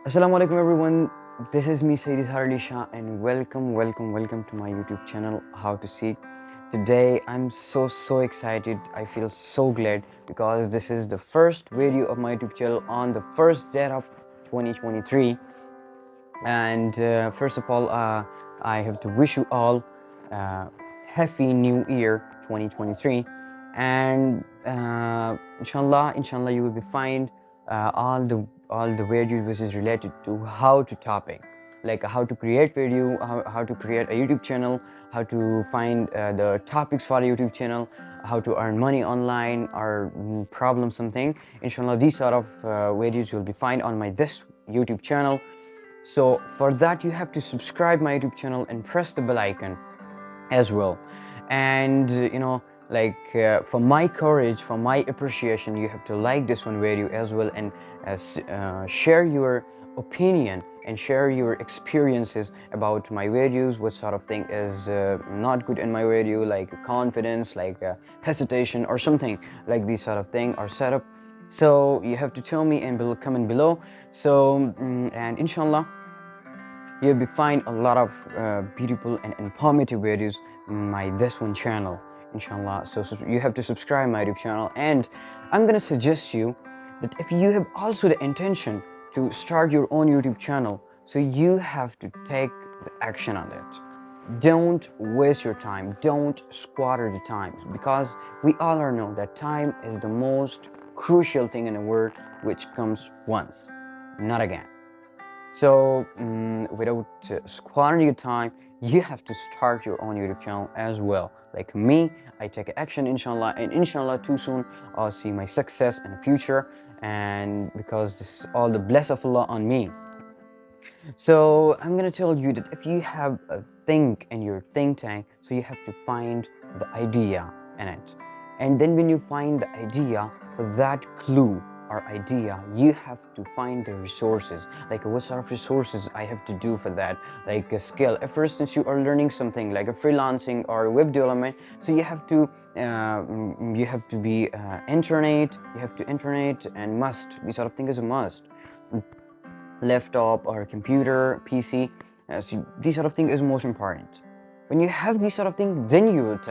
Assalamu-alaikum everyone, this is me Syedizharalishah and welcome to my YouTube channel How to See. Today I'm so excited. I feel so glad because this is the first video of my YouTube channel on the first day of 2023. And first of all, I have to wish you all uh, Happy New Year 2023. And inshallah you will be find all the videos which is related to how to topic, like how to create video, how to create a YouTube channel, how to find the topics for a YouTube channel, how to earn money online or problem something. Inshallah, these sort of videos you'll be find on my this YouTube channel. So for that you have to subscribe my YouTube channel and press the bell icon as well. And for my courage, for my appreciation, you have to like this one video as well, and share your opinion and share your experiences about my videos, what sort of thing is not good in my video, like confidence, like hesitation or something like this sort of thing or setup. So you have to tell me and comment below. So and inshallah you'll be find a lot of beautiful and informative videos in my this one channel, inshallah. So you have to subscribe my YouTube channel, and I'm gonna suggest you that if you have also the intention to start your own YouTube channel, so you have to take the action on it. Don't waste your time, don't squander the time, because we all know that time is the most crucial thing in the world, which comes once, not again. So without squandering your time, you have to start your own YouTube channel as well. Like me, I take action, inshallah, and inshallah too soon I'll see my success in the future, and because this is all the bless of Allah on me. So I'm gonna tell you that if you have a think in your think tank, so you have to find the idea in it, and then when you find the idea, for that clue or idea, you have to find the resources, like what sort of resources I have to do for that, like a skill. If for instance you are learning something like a freelancing or web development, so you have to be internet, you have to internet, and must, this sort of thing is a must. Laptop or computer, PC, so these sort of thing is most important. When you have these sort of thing, then you would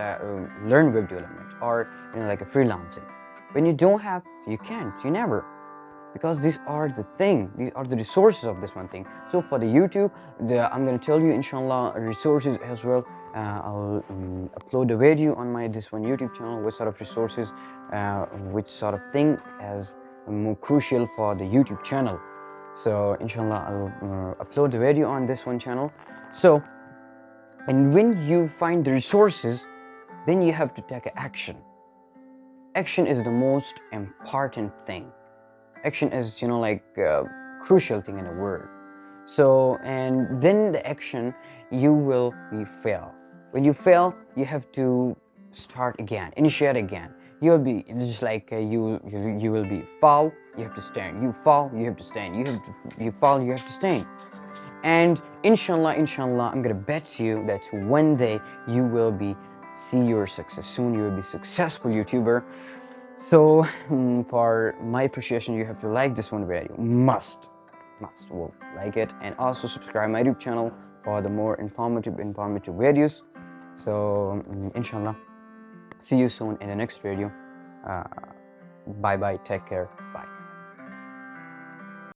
learn web development or like a freelancing. When you don't have, you can't, you never, because these are the thing, these are the resources of this one thing. So for the YouTube, I'm going to tell you inshallah resources as well. I'll upload a video on my this one YouTube channel, what sort of resources, which sort of thing is more crucial for the YouTube channel. So inshallah I'll upload the video on this one channel. So, and when you find the resources, then you have to take action. Action is the most important thing. Action is, crucial thing in the world. So, and then the action, you will be fail. When you fail, you have to start again, initiate again. You'll be just like you will be fall, you have to stand. You fall, you have to stand. You fall, you have to stand. And inshallah, I'm gonna bet you that one day you will be see your success. Soon you will be successful YouTuber. So for my appreciation, you have to like this one video. Must will like it, and also subscribe my YouTube channel for the more informative videos. So inshallah, see you soon in the next video. Bye bye, take care, bye.